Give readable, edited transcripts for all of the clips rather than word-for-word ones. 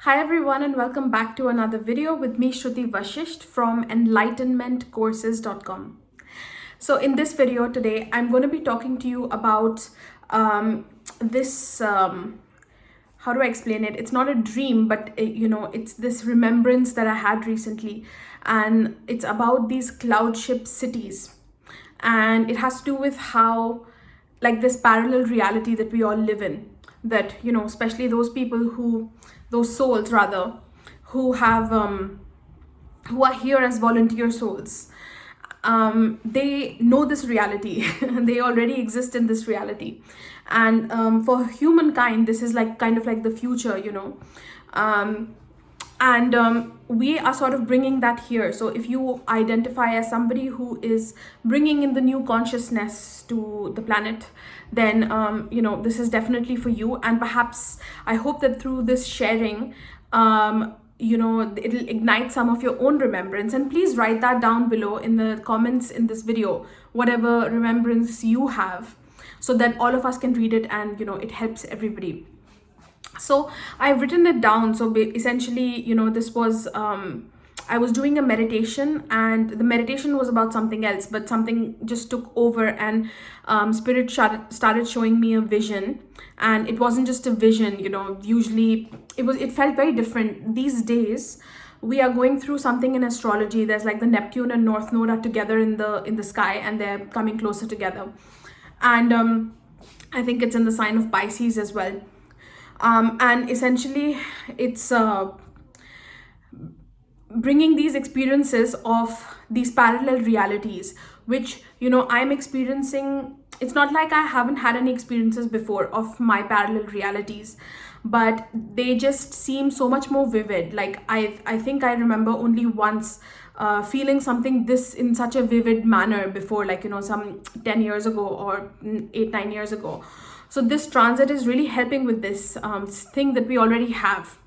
Hi everyone and welcome back to another video with me Shruti Vashist from enlightenmentcourses.com. So in this video today, I'm going to be talking to you about this, how do I explain it? It's not a dream, but it's this remembrance that I had recently, and it's about these cloudship cities. And it has to do with how, like, this parallel reality that we all live in, that especially those souls rather, who have who are here as volunteer souls. They know this reality. They already exist in this reality, and for humankind this is like kind of like the future, and we are sort of bringing that here. So if you identify as somebody who is bringing in the new consciousness to the planet, then this is definitely for you. And perhaps I hope that through this sharing, it'll ignite some of your own remembrance. And please write that down below in the comments in this video, whatever remembrance you have, so that all of us can read it and it helps everybody. So I've written it down. So essentially, this was I was doing a meditation, and the meditation was about something else, but something just took over, and spirit started showing me a vision. And it wasn't just a vision, usually it felt very different. These days we are going through something in astrology. There's like the Neptune and North Node are together in the sky, and they're coming closer together. And I think it's in the sign of Pisces as well. And essentially it's bringing these experiences of these parallel realities, which I'm experiencing. It's not like I haven't had any experiences before of my parallel realities, but they just seem so much more vivid. Like I think I remember only once feeling something this in such a vivid manner before, like some 10 years ago or 8-9 years ago. So this transit is really helping with this thing that we already have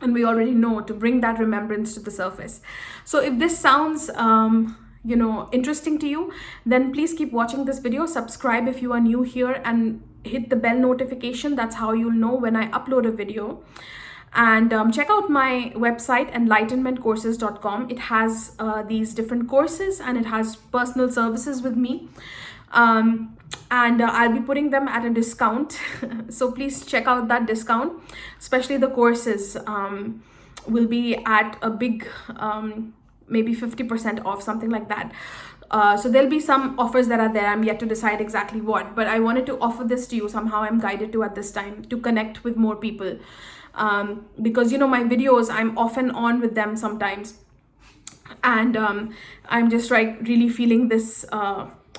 and we already know, to bring that remembrance to the surface. So if this sounds interesting to you, then please keep watching this video. Subscribe if you are new here, and hit the bell notification. That's how you'll know when I upload a video. And check out my website enlightenmentcourses.com. It has these different courses, and it has personal services with me. And I'll be putting them at a discount. So please check out that discount. Especially the courses will be at a big, maybe 50% off, something like that. So there'll be some offers that are there. I'm yet to decide exactly what, but I wanted to offer this to you. Somehow I'm guided to at this time to connect with more people. Because my videos, I'm off and on with them sometimes. And I'm just like really feeling this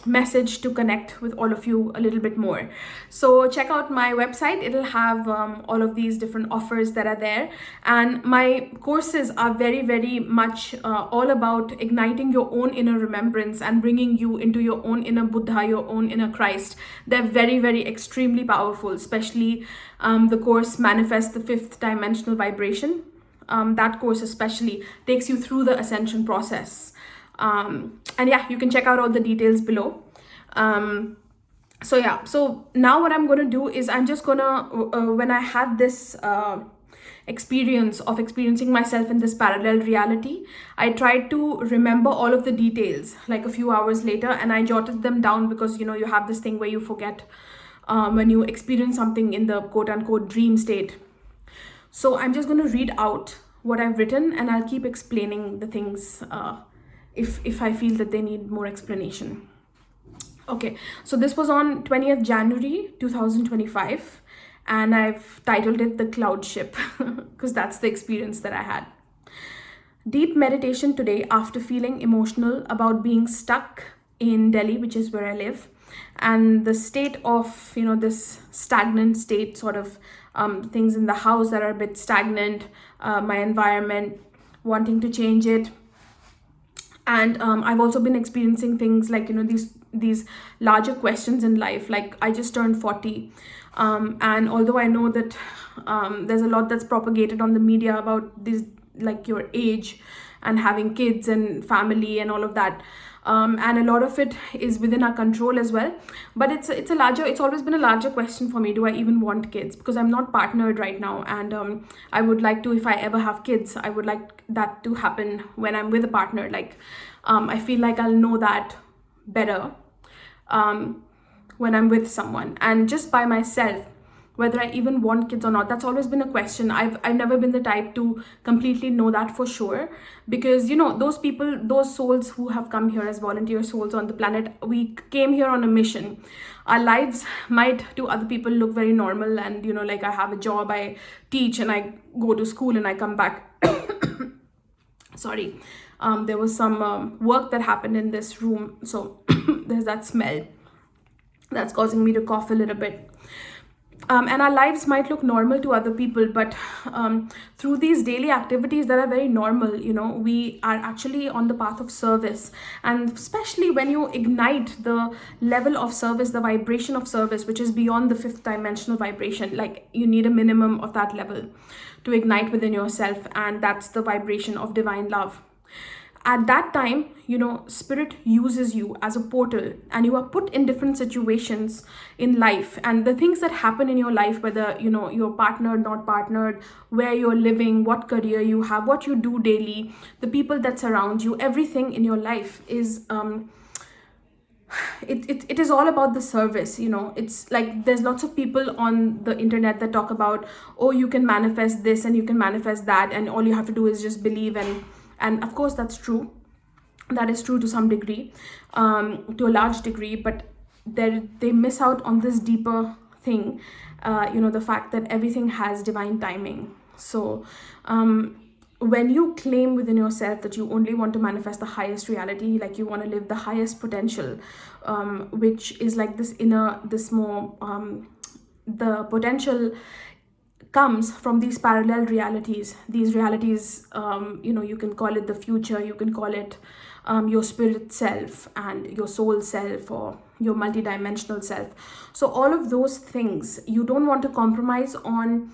message to connect with all of you a little bit more. So check out my website. It'll have all of these different offers that are there, and my courses are very, very much all about igniting your own inner remembrance and bringing you into your own inner Buddha, your own inner Christ. They're very, very extremely powerful, especially the course Manifest the Fifth Dimensional Vibration. That course especially takes you through the ascension process. And yeah, you can check out all the details below. So now what I'm going to do is I'm just gonna when I had this experience of experiencing myself in this parallel reality, I tried to remember all of the details like a few hours later, and I jotted them down, because you have this thing where you forget when you experience something in the quote-unquote dream state. So I'm just going to read out what I've written, and I'll keep explaining the things if I feel that they need more explanation. Okay, so this was on 20th January 2025, and I've titled it The Cloudship because that's the experience that I had. Deep meditation today after feeling emotional about being stuck in Delhi, which is where I live, and the state of, this stagnant state, sort of things in the house that are a bit stagnant, my environment, wanting to change it. And I've also been experiencing things like, these larger questions in life. Like I just turned 40. And although I know that there's a lot that's propagated on the media about this, like your age and having kids and family and all of that. And a lot of it is within our control as well. But it's always been a larger question for me. Do I even want kids? Because I'm not partnered right now, and I would like to, if I ever have kids, I would like that to happen when I'm with a partner. Like, I feel like I'll know that better when I'm with someone. And just by myself, whether I even want kids or not, that's always been a question. I've never been the type to completely know that for sure, because those people, those souls who have come here as volunteer souls on the planet, we came here on a mission. Our lives might to other people look very normal, and like, I have a job, I teach, and I go to school, and I come back. Sorry, there was some work that happened in this room, so there's that smell that's causing me to cough a little bit. And our lives might look normal to other people, but through these daily activities that are very normal, we are actually on the path of service. And especially when you ignite the level of service, the vibration of service, which is beyond the fifth dimensional vibration, like, you need a minimum of that level to ignite within yourself, and that's the vibration of divine love. At that time, spirit uses you as a portal, and you are put in different situations in life, and the things that happen in your life, whether you're partnered, not partnered, where you're living, what career you have, what you do daily, the people that surround you, everything in your life is it is all about the service. It's like, there's lots of people on the internet that talk about, oh, you can manifest this and you can manifest that, and all you have to do is just believe. And of course, that's true. That is true to some degree, to a large degree, but they miss out on this deeper thing, the fact that everything has divine timing. So when you claim within yourself that you only want to manifest the highest reality, like, you want to live the highest potential, which is like this inner, this more, the potential comes from these parallel realities. These realities, you can call it the future, you can call it your spirit self and your soul self, or your multidimensional self. So all of those things you don't want to compromise on,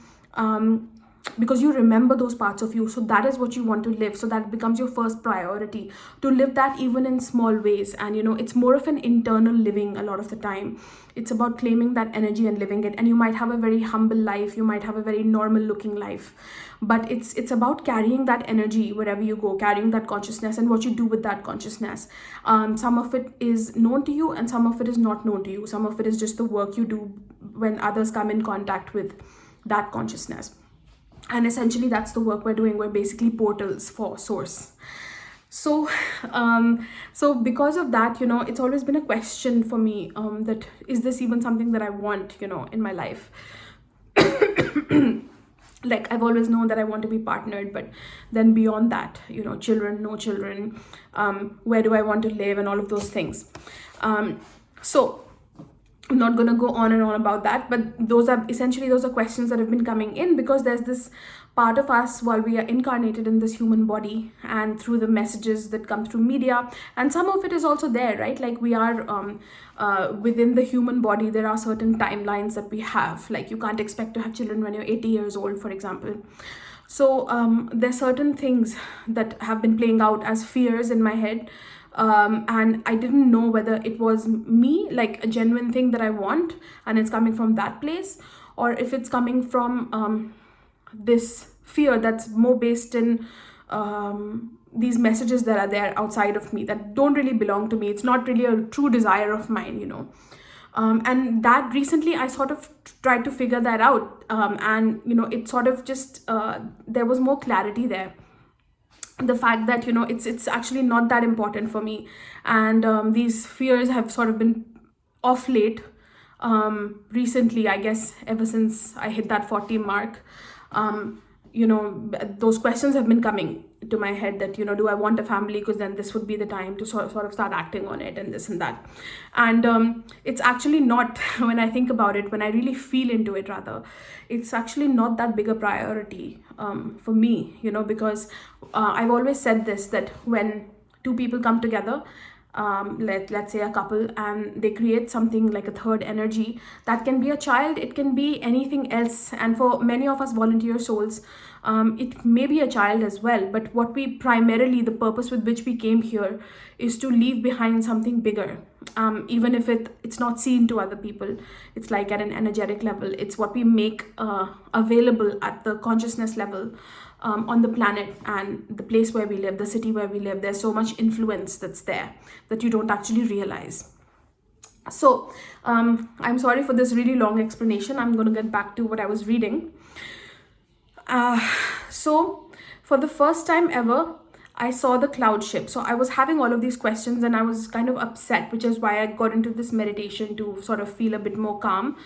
because you remember those parts of you. So that is what you want to live. So that becomes your first priority, to live that even in small ways. And it's more of an internal living a lot of the time. It's about claiming that energy and living it. And you might have a very humble life, you might have a very normal looking life, but it's about carrying that energy wherever you go, carrying that consciousness, and what you do with that consciousness. Some of it is known to you, and some of it is not known to you. Some of it is just the work you do when others come in contact with that consciousness. And essentially, that's the work we're doing. We're basically portals for source. So because of that, it's always been a question for me, that is this even something that I want, in my life? Like, I've always known that I want to be partnered, but then beyond that, children, no children, where do I want to live, and all of those things. So I'm not going to go on and on about that, but those are questions that have been coming in, because there's this part of us while we are incarnated in this human body, and through the messages that come through media, and some of it is also there, right? Like, we are within the human body, there are certain timelines that we have. Like, you can't expect to have children when you're 80 years old, for example. So there's certain things that have been playing out as fears in my head. And I didn't know whether it was me, like a genuine thing that I want, and it's coming from that place, or if it's coming from this fear that's more based in these messages that are there outside of me that don't really belong to me. It's not really a true desire of mine, and that recently I sort of tried to figure that out, and it sort of just there was more clarity there. The fact that it's actually not that important for me, and these fears have sort of been off late, recently, I guess, ever since I hit that 40 mark. Those questions have been coming to my head, that do I want a family, because then this would be the time to sort of start acting on it, and this and that. And it's actually not, when I think about it, when I really feel into it, rather, it's actually not that big a priority for me, because I've always said this, that when two people come together, let's say a couple, and they create something like a third energy, that can be a child, it can be anything else. And for many of us volunteer souls, It may be a child as well, but what we primarily, the purpose with which we came here is to leave behind something bigger. Even if it's not seen to other people, it's like at an energetic level, it's what we make available at the consciousness level, on the planet and the place where we live, the city where we live. There's so much influence that's there that you don't actually realize. So I'm sorry for this really long explanation. I'm going to get back to what I was reading. So for the first time ever, I saw the Cloudship. So I was having all of these questions and I was kind of upset, which is why I got into this meditation to sort of feel a bit more calm.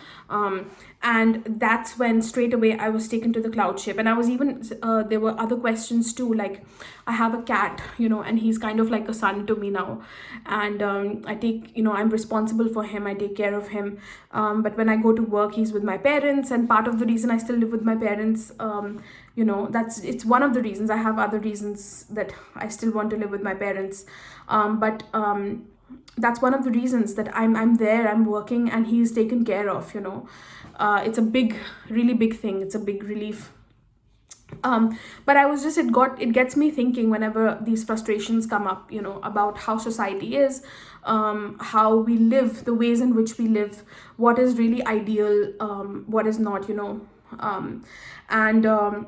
And that's when straight away I was taken to the Cloudship. And I was even, there were other questions too, like I have a cat, and he's kind of like a son to me now. And I take, I'm responsible for him, I take care of him. But when I go to work, he's with my parents. And part of the reason I still live with my parents, it's one of the reasons. I have other reasons that I still want to live with my parents, but that's one of the reasons that I'm there, I'm working, and he's taken care of. It's a really big thing. It's a big relief. But I was just, it gets me thinking whenever these frustrations come up, about how society is, how we live, the ways in which we live, what is really ideal, what is not, and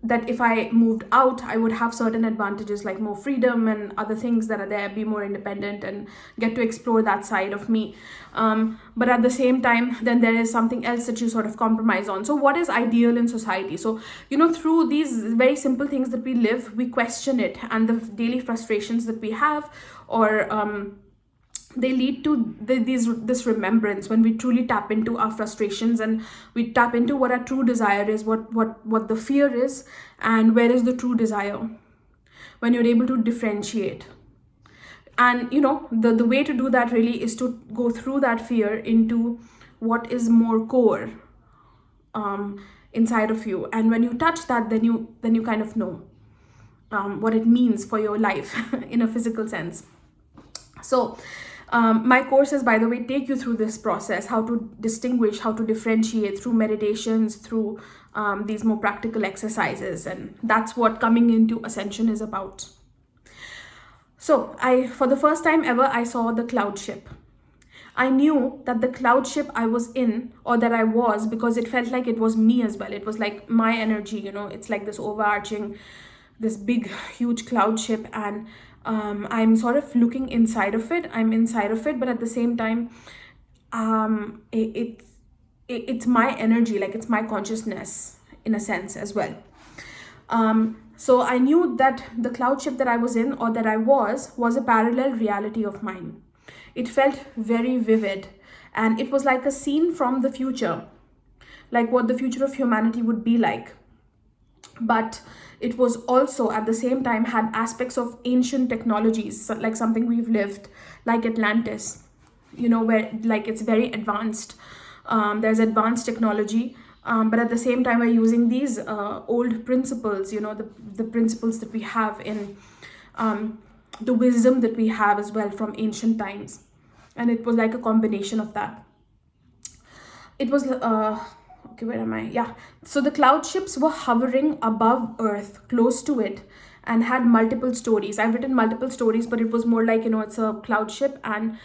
that if I moved out, I would have certain advantages like more freedom and other things that are there, be more independent and get to explore that side of me. But at the same time, then there is something else that you sort of compromise on. So what is ideal in society? So, through these very simple things that we live, we question it, and the daily frustrations that we have, or they lead to this remembrance when we truly tap into our frustrations and we tap into what our true desire is, what the fear is, and where is the true desire, when you're able to differentiate. And the way to do that really is to go through that fear into what is more core inside of you. And when you touch that, then you kind of know what it means for your life in a physical sense. So my courses, by the way, take you through this process, how to distinguish, how to differentiate through meditations, through these more practical exercises. And that's what coming into ascension is about. So for the first time ever, I saw the Cloudship. I knew that the Cloudship I was in, or that I was, because it felt like it was me as well. It was like my energy, it's like this overarching, this big, huge Cloudship. And I'm sort of looking inside of it. I'm inside of it, but at the same time, it's my energy, like it's my consciousness in a sense as well. So I knew that the Cloudship that I was in, or that I was a parallel reality of mine. It felt very vivid, and it was like a scene from the future, like what the future of humanity would be like. But it was also at the same time had aspects of ancient technologies, like something we've lived, like Atlantis, where like it's very advanced. There's advanced technology, but at the same time we're using these old principles, the principles that we have in the wisdom that we have as well from ancient times. And it was like a combination of that. It was okay, where am I? Yeah. So the Cloudships were hovering above Earth, close to it, and had multiple stories. I've written multiple stories, but it was more like, it's a Cloudship, and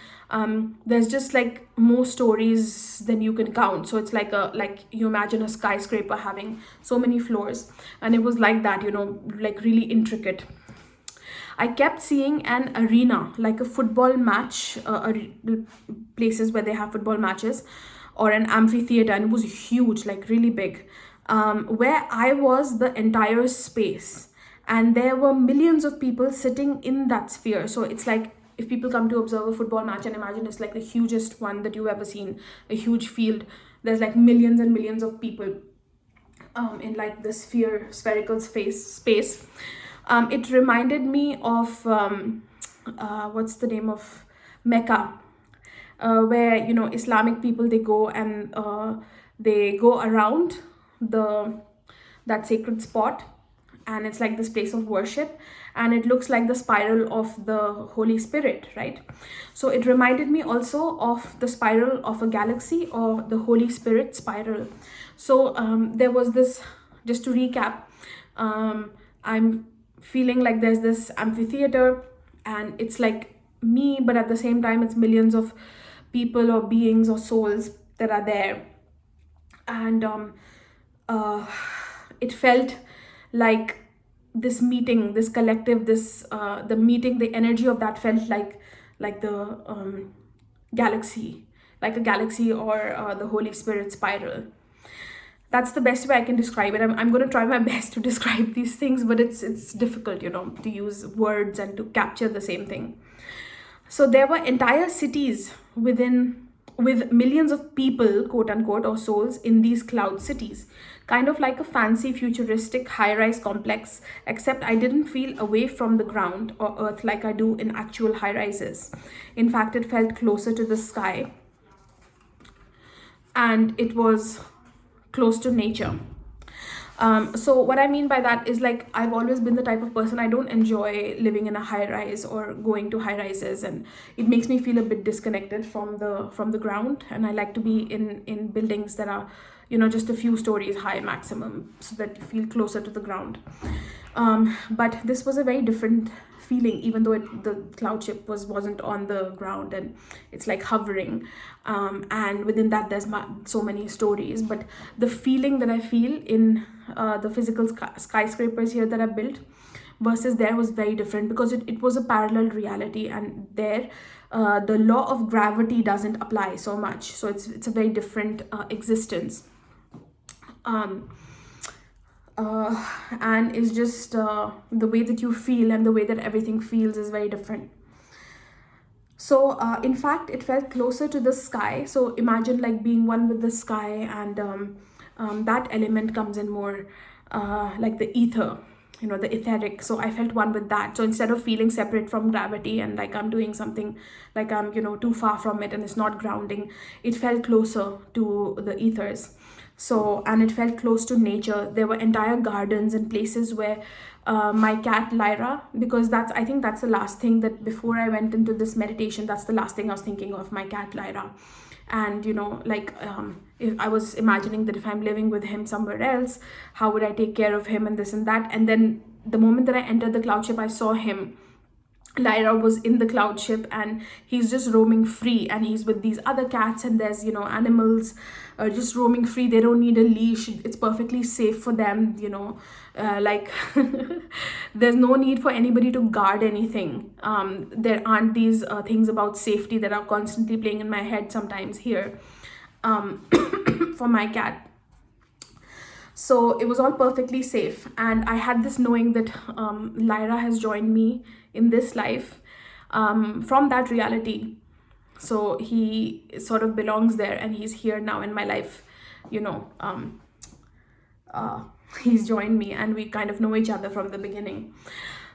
there's just like more stories than you can count. So it's like you imagine a skyscraper having so many floors, and it was like that, like really intricate. I kept seeing an arena, like a football match, places where they have football matches, or an amphitheater, and it was huge, like really big, where I was the entire space, and there were millions of people sitting in that sphere. So it's like if people come to observe a football match and imagine it's like the hugest one that you've ever seen, a huge field, there's like millions and millions of people in like the spherical space. It reminded me of what's the name of Mecca, where Islamic people, they go and they go around that sacred spot, and it's like this place of worship, and it looks like the spiral of the Holy Spirit, right? So it reminded me also of the spiral of a galaxy, or the Holy Spirit spiral. So there was this just to recap, I'm feeling like there's this amphitheater, and it's like me, but at the same time it's millions of people or beings or souls that are there. And uh, it felt like this meeting, this collective, this the meeting, the energy of that felt like the galaxy, like a galaxy, or the Holy Spirit spiral. That's the best way I can describe it. I'm going to try my best to describe these things, but it's difficult, to use words and to capture the same thing. So there were entire cities with millions of people, quote unquote, or souls in these cloud cities, kind of like a fancy futuristic high-rise complex, except I didn't feel away from the ground or earth like I do in actual high-rises. In fact, it felt closer to the sky, and it was close to nature. So what I mean by that is, like, I've always been the type of person, I don't enjoy living in a high rise or going to high rises, and it makes me feel a bit disconnected from the ground. And I like to be in buildings that are, just a few stories high maximum, so that you feel closer to the ground. But this was a very different feeling, even though the cloud ship wasn't on the ground, and it's like hovering, and within that there's so many stories. But the feeling that I feel in the physical skyscrapers here that I built versus there was very different, because it was a parallel reality, and there the law of gravity doesn't apply so much, so it's a very different existence. And it's just the way that you feel and the way that everything feels is very different. So in fact, it felt closer to the sky. So imagine like being one with the sky, and that element comes in more like the ether, the etheric. So I felt one with that. So instead of feeling separate from gravity and like I'm doing something, like I'm too far from it and it's not grounding, it felt closer to the ethers. So, and it felt close to nature. There were entire gardens and places where my cat Lyra, because I think that's the last thing that before I went into this meditation, that's the last thing I was thinking of, my cat Lyra. And if I was imagining that if I'm living with him somewhere else, how would I take care of him and this and that. And then the moment that I entered the cloud ship, I saw him. Lyra was in the cloud ship, and he's just roaming free, and he's with these other cats, and there's animals just roaming free. They don't need a leash. It's perfectly safe for them, like there's no need for anybody to guard anything. There aren't these things about safety that are constantly playing in my head sometimes here for my cat. So it was all perfectly safe, and I had this knowing that Lyra has joined me in this life from that reality. So he sort of belongs there, and he's here now in my life. He's joined me, and we kind of know each other from the beginning.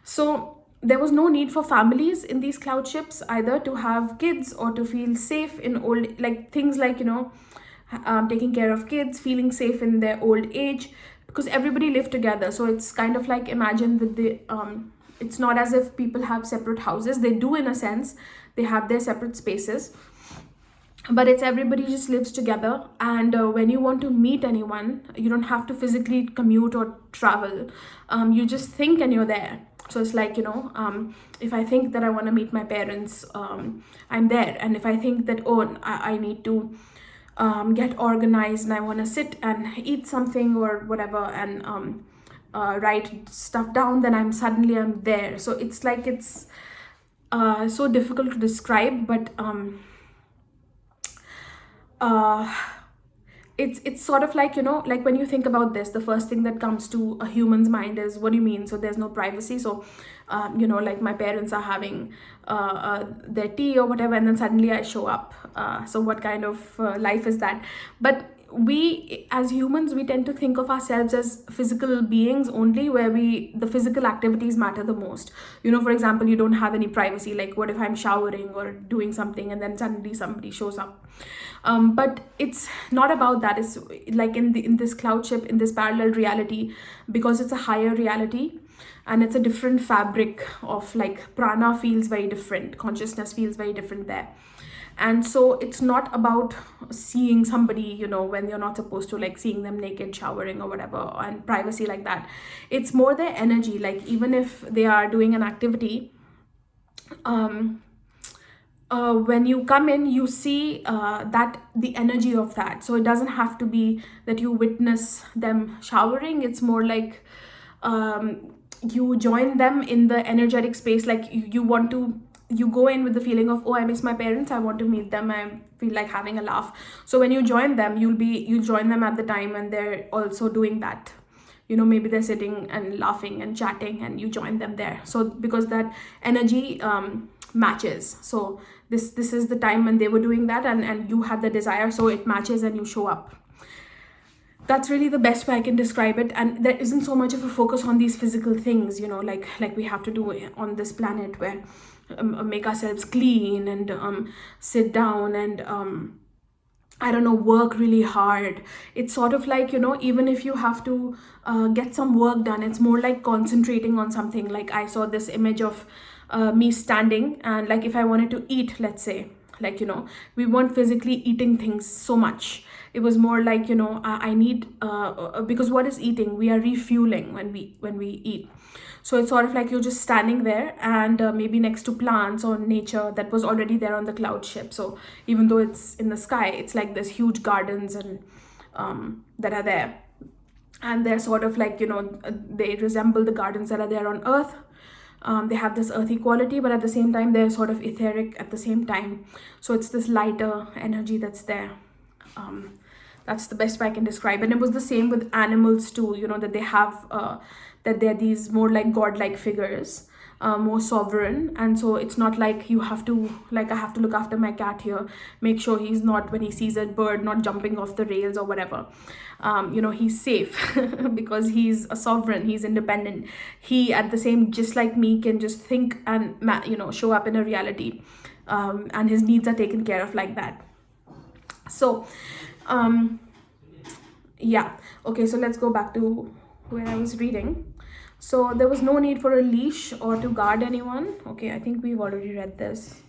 So there was no need for families in these cloud ships either to have kids or to feel safe in old, like things like taking care of kids, feeling safe in their old age, because everybody lived together. So it's kind of like, imagine that it's not as if people have separate houses. They do, in a sense, they have their separate spaces, but it's everybody just lives together. And when you want to meet anyone, you don't have to physically commute or travel. You just think and you're there. So it's like, if I think that I want to meet my parents, I'm there. And if I think that, I need to get organized and I want to sit and eat something or whatever, and write stuff down, then I'm there. So it's like, it's so difficult to describe, but it's sort of like, like when you think about this, the first thing that comes to a human's mind is, what do you mean? So there's no privacy. So like my parents are having their tea or whatever, and then suddenly I show up. So what kind of life is that? But we as humans, we tend to think of ourselves as physical beings only, where the physical activities matter the most. For example, you don't have any privacy. Like, what if I'm showering or doing something and then suddenly somebody shows up? But it's not about that. It's like in this cloud ship, in this parallel reality, because it's a higher reality and it's a different fabric of, like, prana feels very different, consciousness feels very different there. And so it's not about seeing somebody, you know, when you're not supposed to, like seeing them naked showering or whatever, and privacy like that. It's more their energy. Like even if they are doing an activity, when you come in, you see that the energy of that. So it doesn't have to be that you witness them showering. It's more like you join them in the energetic space. Like you want to, you go in with the feeling of, oh, I miss my parents, I want to meet them, I feel like having a laugh. So when you join them, you'll join them at the time and they're also doing that. You know, maybe they're sitting and laughing and chatting and you join them there. So because that energy matches. So this is the time when they were doing that, and you had the desire, so it matches and you show up. That's really the best way I can describe it. And there isn't so much of a focus on these physical things, you know, like we have to do on this planet, where make ourselves clean and sit down and I don't know, work really hard. It's sort of like, you know, even if you have to get some work done, it's more like concentrating on something. Like I saw this image of me standing, and like if I wanted to eat, let's say, like, you know, we weren't physically eating things so much. It was more like, you know, I need because what is eating? We are refueling when we eat. So it's sort of like you're just standing there, and maybe next to plants or nature that was already there on the cloud ship. So even though it's in the sky, it's like there's huge gardens and that are there, and they're sort of like, you know, they resemble the gardens that are there on Earth. They have this earthy quality, but at the same time they're sort of etheric at the same time. So it's this lighter energy that's there. That's the best way I can describe. And it was the same with animals too, you know, that they have that they're these more like godlike figures, more sovereign. And so it's not like you have to, like I have to look after my cat here, make sure he's not, when he sees a bird, not jumping off the rails or whatever. You know, he's safe because he's a sovereign, he's independent. He, at the same, just like me, can just think and, you know, show up in a reality, and his needs are taken care of like that. So yeah, okay, so let's go back to where I was reading. So there was no need for a leash or to guard anyone. Okay, I think we've already read this.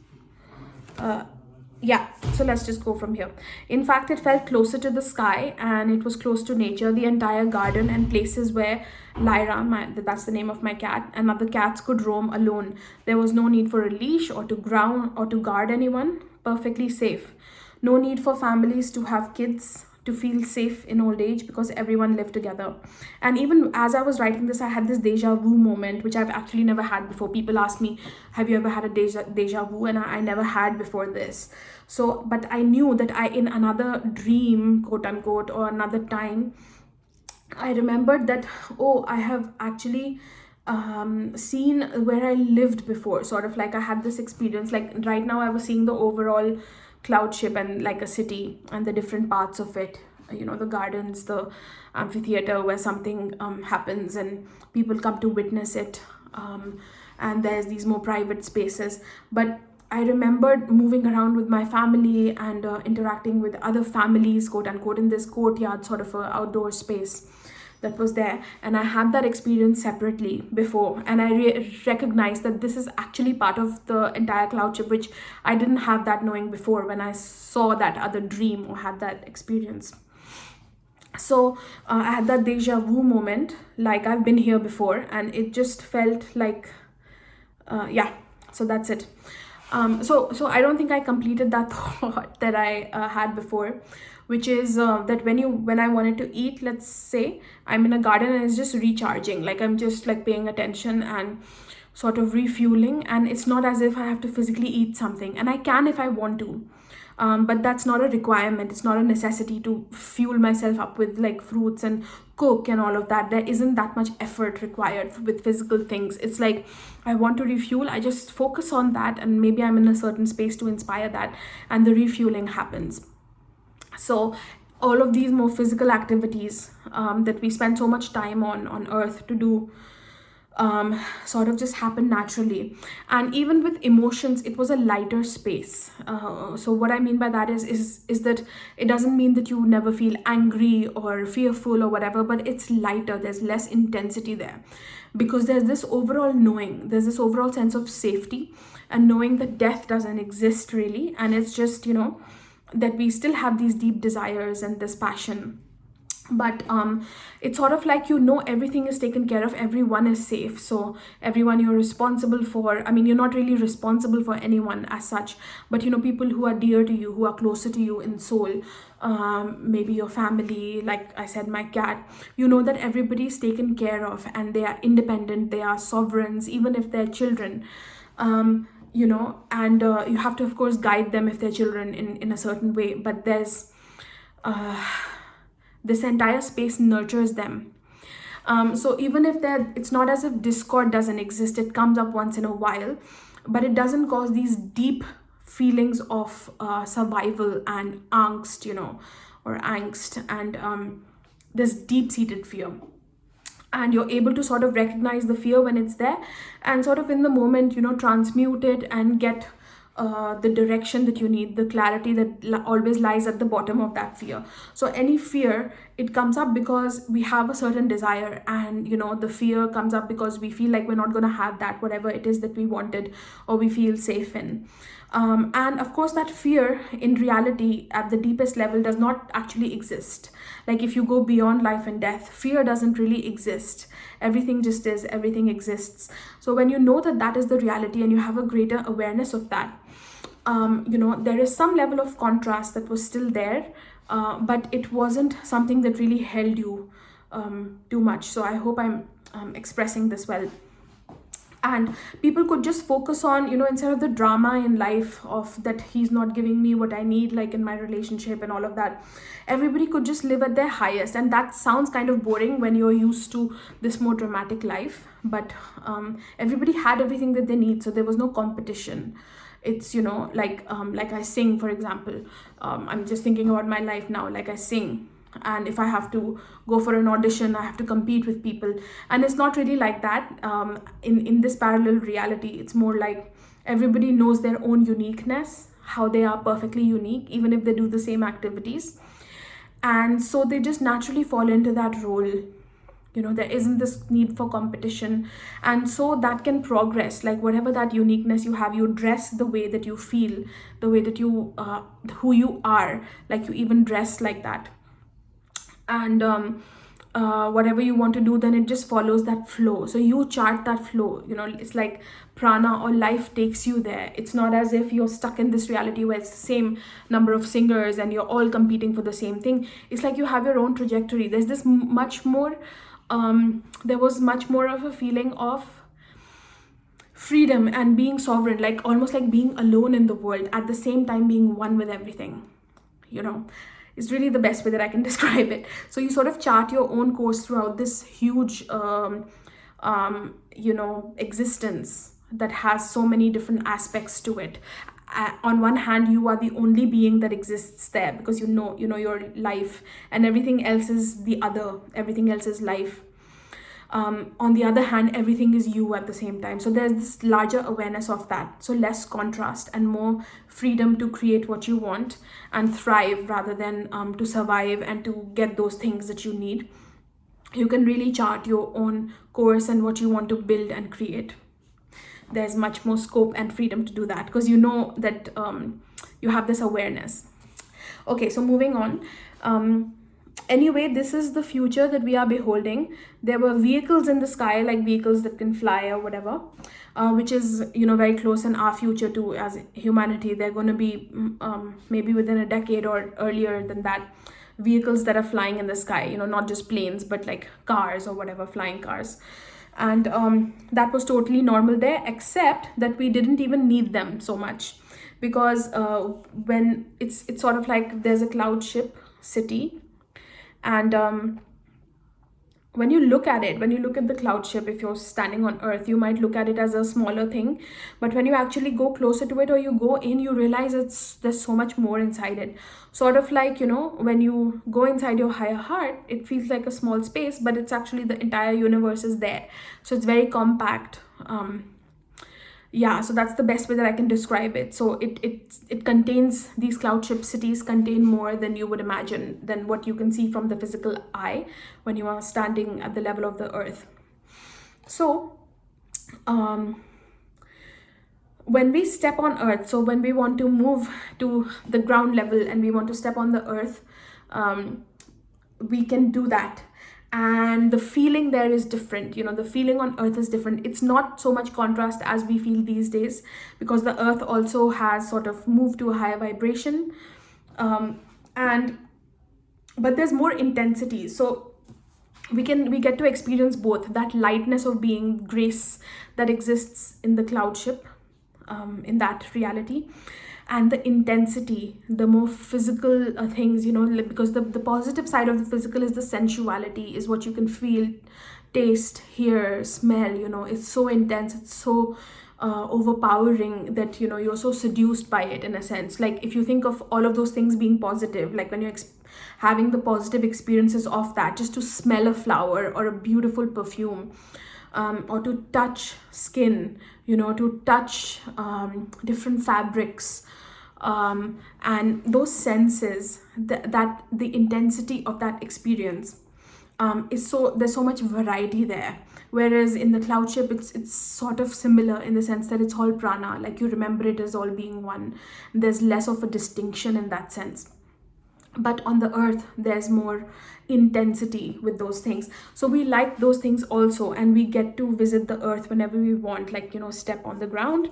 Yeah, so let's just go from here. In fact, it felt closer to the sky, and it was close to nature. The entire garden and places where Lyra, that's the name of my cat, and other cats could roam alone. There was no need for a leash or to ground or to guard anyone. Perfectly safe. No need for families to have kids to feel safe in old age, because everyone lived together. And even as I was writing this, I had this deja vu moment, which I've actually never had before. People ask me, have you ever had a deja vu? And I never had before this. So, but I knew that in another dream, quote unquote, or another time, I remembered that, oh, I have actually seen where I lived before. Sort of like I had this experience. Like right now I was seeing the overall Cloudship and like a city and the different parts of it, you know, the gardens, the amphitheater where something happens and people come to witness it, and there's these more private spaces. But I remembered moving around with my family and interacting with other families, quote unquote, in this courtyard, sort of a outdoor space that was there. And I had that experience separately before, and I recognized that this is actually part of the entire Cloudship, which I didn't have that knowing before when I saw that other dream or had that experience. So I had that deja vu moment, like I've been here before, and it just felt like yeah, so that's it. So I don't think I completed that thought that I had before, which is that when I wanted to eat, let's say I'm in a garden and it's just recharging, like I'm just like paying attention and sort of refueling, and it's not as if I have to physically eat something, and I can if I want to. But that's not a requirement. It's not a necessity to fuel myself up with like fruits and cook and all of that. There isn't that much effort required with physical things. It's like I want to refuel, I just focus on that, and maybe I'm in a certain space to inspire that, and the refueling happens. So all of these more physical activities that we spend so much time on Earth to do, sort of just happened naturally. And even with emotions, it was a lighter space. So what I mean by that is that it doesn't mean that you never feel angry or fearful or whatever, but it's lighter. There's less intensity there, because there's this overall knowing, there's this overall sense of safety, and knowing that death doesn't exist really, and it's just, that we still have these deep desires and this passion. But it's sort of like, everything is taken care of, everyone is safe. So everyone you're responsible for, I mean, you're not really responsible for anyone as such, but people who are dear to you, who are closer to you in soul, maybe your family, like I said, my cat, that everybody is taken care of, and they are independent, they are sovereigns, even if they're children. And you have to, of course, guide them if they're children in a certain way, but there's this entire space nurtures them. So even if it's not as if discord doesn't exist, it comes up once in a while, but it doesn't cause these deep feelings of survival and angst, or angst, and this deep-seated fear. And you're able to sort of recognize the fear when it's there, and sort of in the moment, transmute it and get the direction that you need, the clarity that always lies at the bottom of that fear. So any fear, it comes up because we have a certain desire, and the fear comes up because we feel like we're not going to have that, whatever it is that we wanted or we feel safe in. And of course, that fear in reality at the deepest level does not actually exist. Like if you go beyond life and death, fear doesn't really exist. Everything just is, everything exists. So when you know that that is the reality, and you have a greater awareness of that, there is some level of contrast that was still there, but it wasn't something that really held you too much. So I hope I'm expressing this well. And people could just focus on, instead of the drama in life of that he's not giving me what I need, like in my relationship and all of that, everybody could just live at their highest. And that sounds kind of boring when you're used to this more dramatic life, but everybody had everything that they need, so there was no competition. It's, like I sing, for example. I'm just thinking about my life now. Like I sing, and if I have to go for an audition, I have to compete with people, and it's not really like that. In this parallel reality, it's more like everybody knows their own uniqueness, how they are perfectly unique, even if they do the same activities, and so they just naturally fall into that role. There isn't this need for competition, and so that can progress. Like whatever that uniqueness you have, you dress the way that you feel, the way that you who you are, like you even dress like that. And whatever you want to do, then it just follows that flow. So you chart that flow. It's like prana or life takes you there. It's not as if you're stuck in this reality where it's the same number of singers and you're all competing for the same thing. It's like you have your own trajectory. There's this much more there was much more of a feeling of freedom and being sovereign, like almost like being alone in the world, at the same time being one with everything. Is really the best way that I can describe it. So you sort of chart your own course throughout this huge existence that has so many different aspects to it. On one hand, you are the only being that exists there, because you know your life, and everything else is the other, everything else is life. On the other hand, everything is you at the same time. So there's this larger awareness of that. So less contrast and more freedom to create what you want and thrive, rather than to survive and to get those things that you need. You can really chart your own course and what you want to build and create. There's much more scope and freedom to do that, because you know that you have this awareness. Okay, so moving on. Anyway, this is the future that we are beholding. There were vehicles in the sky, like vehicles that can fly or whatever, which is very close in our future too, as humanity. They're going to be maybe within a decade or earlier than that, vehicles that are flying in the sky, not just planes, but like cars or whatever, flying cars. And that was totally normal there, except that we didn't even need them so much, because when it's sort of like there's a cloud ship city, and when you look at it, when you look at the cloud ship, if you're standing on Earth, you might look at it as a smaller thing. But when you actually go closer to it, or you go in, you realize there's so much more inside it. Sort of like, when you go inside your higher heart, it feels like a small space, but it's actually the entire universe is there. So it's very compact. Yeah, so that's the best way that I can describe it. So it contains, these cloud ship cities contain more than you would imagine, than what you can see from the physical eye when you are standing at the level of the Earth. So when we step on Earth, so when we want to move to the ground level and we want to step on the Earth, we can do that. And the feeling there is different. The feeling on Earth is different. It's not so much contrast as we feel these days, because the Earth also has sort of moved to a higher vibration, but there's more intensity. So we get to experience both that lightness of being, grace that exists in the cloud ship, in that reality, and the intensity, the more physical things, because the positive side of the physical is the sensuality, is what you can feel, taste, hear, smell. It's so intense, it's so overpowering that you're so seduced by it, in a sense. Like, if you think of all of those things being positive, like when you're having the positive experiences of that, just to smell a flower or a beautiful perfume, or to touch skin, to touch different fabrics, and those senses, that the intensity of that experience there's so much variety there. Whereas in the cloud ship, it's sort of similar in the sense that it's all prana, like you remember it as all being one. There's less of a distinction in that sense. But on the Earth, there's more intensity with those things. So we like those things also, and we get to visit the Earth whenever we want, like, step on the ground.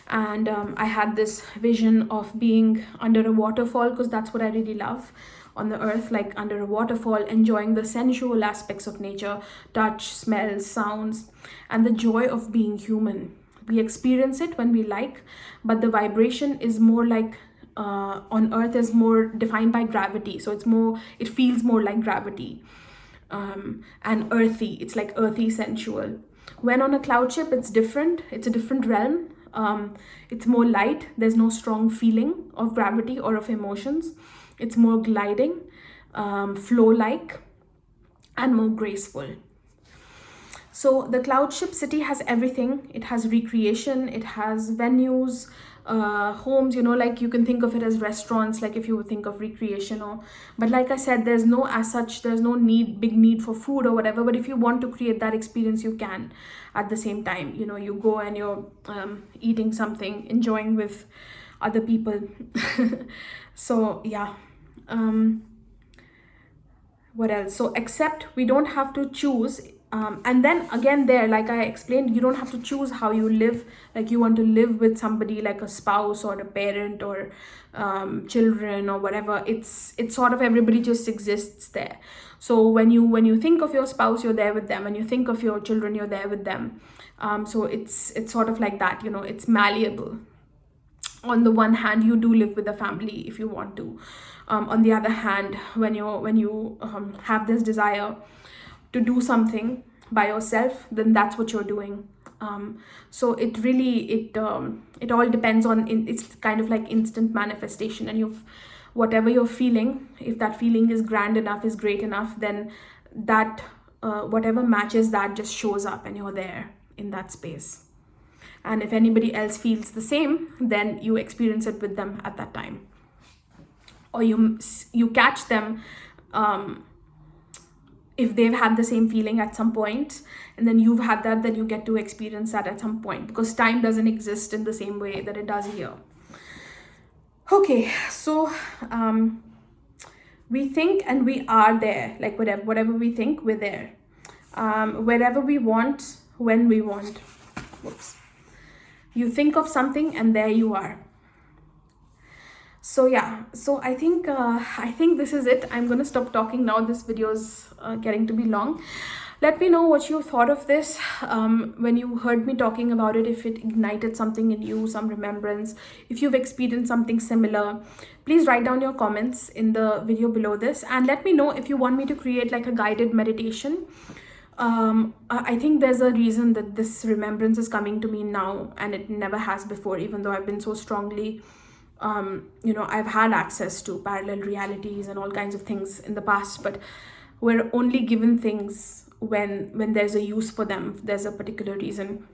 And I had this vision of being under a waterfall, because that's what I really love on the Earth, like under a waterfall, enjoying the sensual aspects of nature, touch, smells, sounds, and the joy of being human. We experience it when we like, but the vibration is more like, on Earth, is more defined by gravity. So it feels more like gravity, and earthy. It's like earthy, sensual. When on a cloud ship, it's different. It's a different realm. It's more light. There's no strong feeling of gravity or of emotions. It's more gliding, flow-like, and more graceful. So the cloud ship city has everything. It has recreation, it has venues, homes, like you can think of it as restaurants, like if you would think of recreational. But like I said, there's no big need for food or whatever. But if you want to create that experience, you can at the same time. You go and you're eating something, enjoying with other people. So yeah. What else? So except we don't have to choose. And then again, there, like I explained, you don't have to choose how you live. Like you want to live with somebody, like a spouse or a parent or children or whatever. It's sort of, everybody just exists there. So when you think of your spouse, you're there with them. When you think of your children, you're there with them. So it's sort of like that. It's malleable. On the one hand, you do live with a family if you want to. On the other hand, when you have this desire to do something by yourself, then that's what you're doing. So it really, it all depends on, it's kind of like instant manifestation. And whatever you're feeling, if that feeling is grand enough, is great enough, then that whatever matches that just shows up, and you're there in that space. And if anybody else feels the same, then you experience it with them at that time, or you catch them if they've had the same feeling at some point, and then you've had that, then you get to experience that at some point, because time doesn't exist in the same way that it does here. Okay, so we think and we are there. Like whatever we think, we're there. Wherever we want, when we want. Whoops. You think of something and there you are. So yeah, so I think this is it. I'm gonna stop talking now. This video is getting to be long. Let me know what you thought of this when you heard me talking about it, if it ignited something in you, some remembrance, if you've experienced something similar. Please write down your comments in the video below this, and let me know if you want me to create like a guided meditation I think there's a reason that this remembrance is coming to me now, and it never has before, even though I've been so strongly, I've had access to parallel realities and all kinds of things in the past, but we're only given things when there's a use for them, there's a particular reason.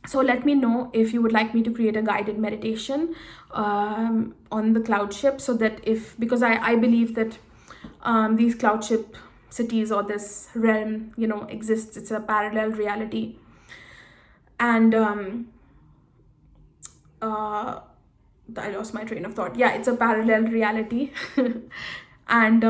So let me know if you would like me to create a guided meditation on the cloudship, so that because I believe that these cloudship cities, or this realm, exists. It's a parallel reality. And I lost my train of thought. Yeah, it's a parallel reality. And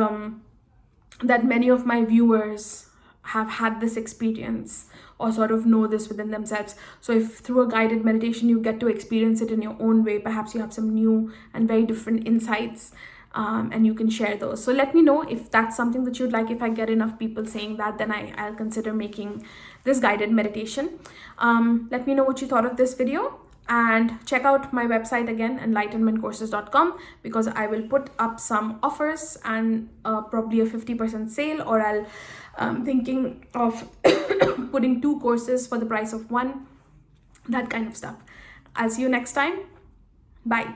that many of my viewers have had this experience, or sort of know this within themselves. So if through a guided meditation you get to experience it in your own way, perhaps you have some new and very different insights, and you can share those. So let me know if that's something that you'd like. If I get enough people saying that, then I'll consider making this guided meditation. Let me know what you thought of this video, and check out my website again, enlightenmentcourses.com, because I will put up some offers and probably a 50% sale, or I'm thinking of putting 2 courses for the price of 1, that kind of stuff. I'll see you next time. Bye.